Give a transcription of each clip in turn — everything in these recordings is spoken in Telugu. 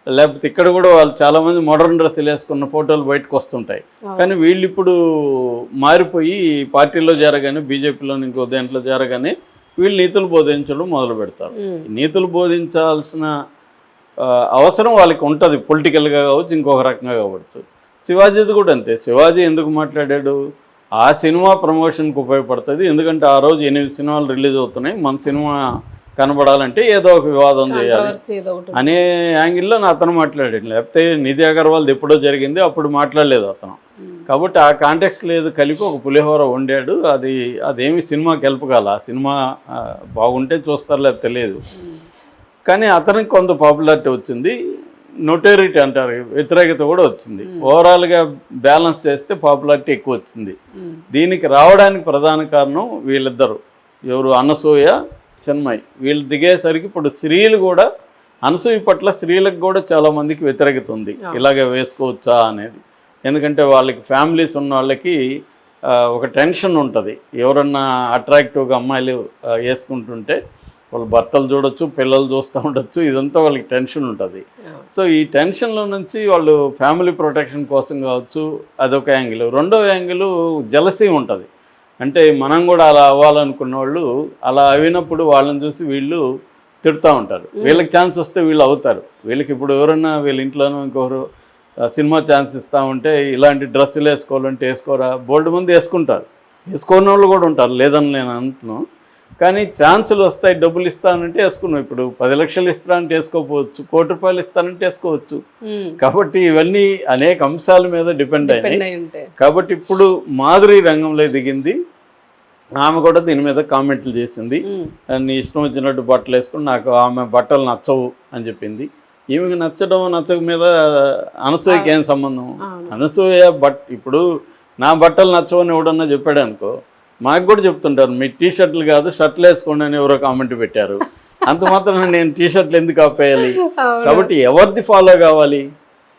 లేకపోతే ఇక్కడ కూడా వాళ్ళు చాలామంది మోడర్న్ డ్రెస్సులు వేసుకున్న ఫోటోలు బయటకు వస్తుంటాయి. కానీ వీళ్ళు ఇప్పుడు మారిపోయి పార్టీలో చేరగానే, బీజేపీలో ఇంకో దేంట్లో చేరగానే వీళ్ళు నీతులు బోధించడం మొదలు పెడతారు. నీతులు బోధించాల్సిన అవసరం వాళ్ళకి ఉంటుంది, పొలిటికల్గా కావచ్చు, ఇంకొక రకంగా కావచ్చు. శివాజీది కూడా అంతే. శివాజీ ఎందుకు మాట్లాడాడు? ఆ సినిమా ప్రమోషన్కి ఉపయోగపడుతుంది. ఎందుకంటే ఆ రోజు 8 సినిమాలు రిలీజ్ అవుతున్నాయి, మన సినిమా కనబడాలంటే ఏదో ఒక వివాదం చేయాలి అనే యాంగిల్లో అతను మాట్లాడాడు. లేకపోతే నిధి అగర్వాల్ది ఎప్పుడో జరిగింది, అప్పుడు మాట్లాడలేదు అతను. కాబట్టి ఆ కాంటెక్స్ట్ లేదు కలిపి ఒక పులిహోర వండాడు. అదేమి సినిమాకి హెల్ప్ ఆ సినిమా బాగుంటే చూస్తారు, లేకపోతే తెలియదు. కానీ అతనికి కొంత పాపులారిటీ వచ్చింది, నోటోరిటీ అంటారు, వ్యతిరేకత కూడా వచ్చింది. ఓవరాల్గా బ్యాలెన్స్ చేస్తే పాపులారిటీ ఎక్కువ వచ్చింది. దీనికి రావడానికి ప్రధాన కారణం వీళ్ళిద్దరు, ఎవరు, అనసూయ, చిన్మయి. వీళ్ళు దిగేసరికి ఇప్పుడు స్త్రీలు కూడా, అనసూయ పట్ల స్త్రీలకు కూడా చాలామందికి వ్యతిరేకత ఉంది, ఇలాగే వేసుకోవచ్చా అనేది. ఎందుకంటే వాళ్ళకి ఫ్యామిలీస్ ఉన్న వాళ్ళకి ఒక టెన్షన్ ఉంటుంది. ఎవరన్నా అట్రాక్టివ్గా అమ్మాయిలు వేసుకుంటుంటే వాళ్ళ భర్తలు చూడొచ్చు, పిల్లలు చూస్తూ ఉండొచ్చు, ఇదంతా వాళ్ళకి టెన్షన్ ఉంటుంది. సో ఈ టెన్షన్లో నుంచి వాళ్ళు ఫ్యామిలీ ప్రొటెక్షన్ కోసం కావచ్చు, అదొక యాంగిల్. రెండో యాంగిల్ జలసీ ఉంటుంది. అంటే మనం కూడా అలా అవ్వాలనుకున్న వాళ్ళు అలా అయినప్పుడు వాళ్ళని చూసి వీళ్ళు తిడుతూ ఉంటారు. వీళ్ళకి ఛాన్స్ వస్తే వీళ్ళు అవుతారు. వీళ్ళకి ఇప్పుడు ఎవరన్నా వీళ్ళ ఇంట్లోనూ ఇంకొకరు సినిమా ఛాన్స్ ఇస్తూ ఉంటే ఇలాంటి డ్రెస్సులు వేసుకోవాలంటే వేసుకోరా, బోల్డ్ మంది వేసుకుంటారు, వేసుకోని వాళ్ళు కూడా ఉంటారు, లేదని నేను అంటున్నాను. కానీ ఛాన్సులు వస్తాయి, డబ్బులు ఇస్తానంటే వేసుకున్నాం. ఇప్పుడు 10 లక్షలు ఇస్తానంటే వేసుకోకపోవచ్చు, ₹1 కోటి ఇస్తానంటే వేసుకోవచ్చు. కాబట్టి ఇవన్నీ అనేక అంశాల మీద డిపెండ్ అయినాయి. కాబట్టి ఇప్పుడు మాధురి రంగంలో దిగింది. ఆమె కూడా దీని మీద కామెంట్లు చేసింది. నీ ఇష్టం వచ్చినట్టు బట్టలు వేసుకుని నాకు ఆమె బట్టలు నచ్చవు అని చెప్పింది. ఈమెకి నచ్చక మీద అనసూయకి ఏం సంబంధం? అనసూయ ఇప్పుడు నా బట్టలు నచ్చవని ఎవడన్నా చెప్పాడు అనుకో, మాకు కూడా చెప్తుంటారు, మీ టీషర్ట్లు కాదు షర్ట్లు వేసుకోండి అని ఎవరో కామెంట్ పెట్టారు. అంత మాత్రం నేను టీషర్ట్లు ఎందుకు ఆపేయాలి? కాబట్టి ఎవరిది ఫాలో కావాలి?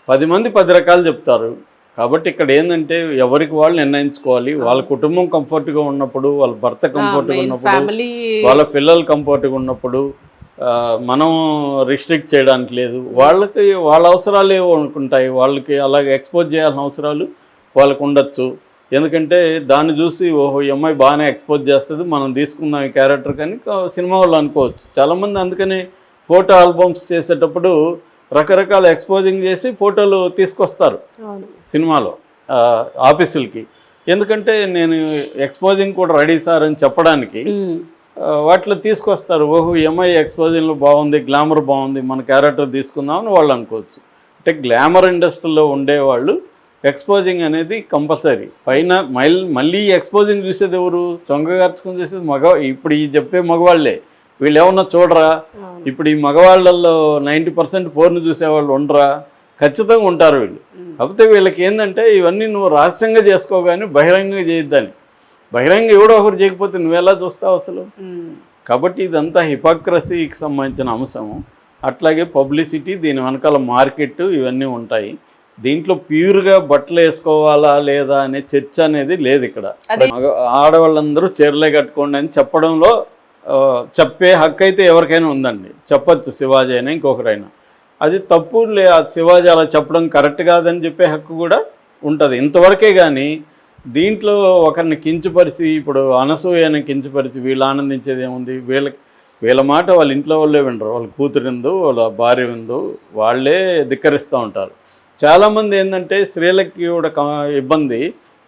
10 మంది 10 రకాలు చెప్తారు. కాబట్టి ఇక్కడ ఏంటంటే ఎవరికి వాళ్ళు నిర్ణయించుకోవాలి. వాళ్ళ కుటుంబం కంఫర్ట్గా ఉన్నప్పుడు, వాళ్ళ భర్త కంఫర్ట్గా ఉన్నప్పుడు, వాళ్ళ పిల్లలు కంఫర్ట్గా ఉన్నప్పుడు మనం రిస్ట్రిక్ట్ చేయడానికి లేదు. వాళ్ళకి వాళ్ళ అవసరాలు ఏవో అనుకుంటాయి, వాళ్ళకి అలాగే ఎక్స్పోజ్ చేయాల్సిన అవసరాలు వాళ్ళకు ఉండొచ్చు. ఎందుకంటే దాన్ని చూసి ఓహో ఈ అమ్మాయి బాగానే ఎక్స్పోజ్ చేస్తుంది, మనం తీసుకుందాం ఈ క్యారెక్టర్ కానీ సినిమా వాళ్ళు అనుకోవచ్చు. చాలామంది అందుకని ఫోటో ఆల్బమ్స్ చేసేటప్పుడు రకరకాల ఎక్స్పోజింగ్ చేసి ఫోటోలు తీసుకొస్తారు సినిమాలో ఆఫీసులకి. ఎందుకంటే నేను ఎక్స్పోజింగ్ కూడా రెడీ సార్ అని చెప్పడానికి వాటిలో తీసుకొస్తారు. ఓహో ఈ అమ్మాయి ఎక్స్పోజింగ్లో బాగుంది, గ్లామర్ బాగుంది, మన క్యారెక్టర్ తీసుకుందామని వాళ్ళు అనుకోవచ్చు. అంటే గ్లామర్ ఇండస్ట్రీలో ఉండేవాళ్ళు ఎక్స్పోజింగ్ అనేది కంపల్సరీ. పైన మళ్ళీ ఎక్స్పోజింగ్ చూసేది ఎవరు? చొంగగార్చుకుని చూసేది ఇప్పుడు ఈ చెప్పే మగవాళ్ళే. వీళ్ళు ఏమన్నా చూడరా? ఇప్పుడు ఈ మగవాళ్ళల్లో 90% పోర్ను చూసేవాళ్ళు ఉండరా? ఖచ్చితంగా ఉంటారు వీళ్ళు. కాకపోతే వీళ్ళకి ఏంటంటే ఇవన్నీ నువ్వు రహస్యంగా చేసుకోగానే బహిరంగంగా చేయొద్దని. బహిరంగ ఎవడో ఒకరు చేయకపోతే నువ్వెలా చూస్తావు అసలు? కాబట్టి ఇదంతా హిపోక్రసీకి సంబంధించిన అంశము. అట్లాగే పబ్లిసిటీ, దీని వెనకాల మార్కెట్, ఇవన్నీ ఉంటాయి. దీంట్లో ప్యూర్గా బట్టలు వేసుకోవాలా లేదా అనే చర్చ అనేది లేదు ఇక్కడ. ఆడవాళ్ళందరూ చీరలే కట్టుకోండి అని చెప్పడంలో చెప్పే హక్కు అయితే ఎవరికైనా ఉందండి, చెప్పచ్చు. శివాజీ అయినా ఇంకొకరైనా. అది తప్పు శివాజీ అలా చెప్పడం కరెక్ట్ కాదని చెప్పే హక్కు కూడా ఉంటుంది ఇంతవరకే. కానీ దీంట్లో ఒకరిని కించపరిచి, ఇప్పుడు అనసూయని కించపరిచి వీళ్ళు ఆనందించేది ఏముంది? వీళ్ళ మాట వాళ్ళ ఇంట్లో వాళ్ళే వినరు, వాళ్ళ కూతురు విందు, వాళ్ళ భార్య విందు, వాళ్ళే ధిక్కరిస్తూ ఉంటారు. చాలామంది ఏంటంటే స్త్రీలకి కూడా ఇబ్బంది,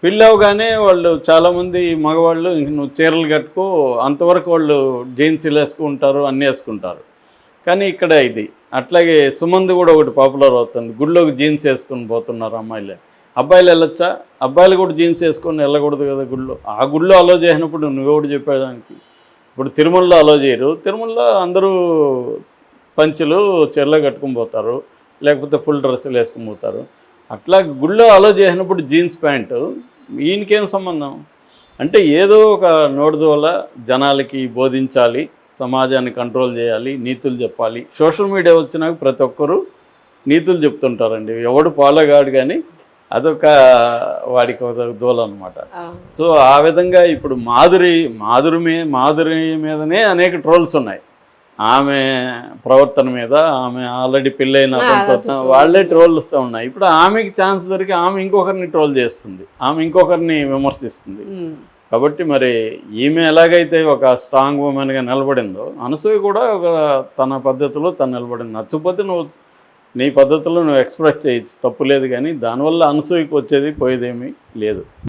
పెళ్ళవగానే వాళ్ళు చాలామంది మగవాళ్ళు ఇంక నువ్వు చీరలు కట్టుకో, అంతవరకు వాళ్ళు జీన్స్లు వేసుకుంటారు, అన్నీ వేసుకుంటారు. కానీ ఇక్కడ ఇది అట్లాగే సుమంది కూడా ఒకటి పాపులర్ అవుతుంది. గుళ్ళోకి జీన్స్ వేసుకొని పోతున్నారు అమ్మాయిలే. అబ్బాయిలు వెళ్ళొచ్చా? అబ్బాయిలు కూడా జీన్స్ వేసుకొని వెళ్ళకూడదు కదా గుళ్ళో. ఆ గుళ్ళో అలో చేసినప్పుడు నువ్వెవడు చెప్పేదానికి? ఇప్పుడు తిరుమలలో అలో చేయరు. తిరుమలలో అందరూ పంచులు చీరలు కట్టుకుని పోతారు, లేకపోతే ఫుల్ డ్రెస్సులు వేసుకుని పోతారు. అట్లా గుళ్ళో అలో చేసినప్పుడు జీన్స్ ప్యాంటు ఈయనకేం సంబంధం? అంటే ఏదో ఒక నోటితో వల్ల జనాలకి బోధించాలి, సమాజాన్ని కంట్రోల్ చేయాలి, నీతులు చెప్పాలి. సోషల్ మీడియా వచ్చినాక ప్రతి ఒక్కరూ నీతులు చెప్తుంటారండి. ఎవడు ఫాలో కాడు, కానీ అదొక వాడికి ఒక దూల అనమాట. సో ఆ విధంగా ఇప్పుడు మాధురి మీదనే అనేక ట్రోల్స్ ఉన్నాయి. ఆమె ప్రవర్తన మీద, ఆమె ఆల్రెడీ పెళ్ళైన అతనితో వాళ్ళే ట్రోల్ వస్తూ ఉన్నాయి. ఇప్పుడు ఆమెకి ఛాన్స్ దొరికి ఆమె ఇంకొకరిని ట్రోల్ చేస్తుంది, ఆమె ఇంకొకరిని విమర్శిస్తుంది. కాబట్టి మరి ఈమె ఎలాగైతే ఒక స్ట్రాంగ్ ఉమెన్గా నిలబడిందో, అనసూయ కూడా ఒక తన పద్ధతిలో తను నిలబడింది. నచ్చకపోతే నువ్వు నీ పద్ధతిలో నువ్వు ఎక్స్ప్రెస్ చేయొచ్చు, తప్పు లేదు. కానీ దానివల్ల అనసూయకు వచ్చేది పోయేదేమీ లేదు.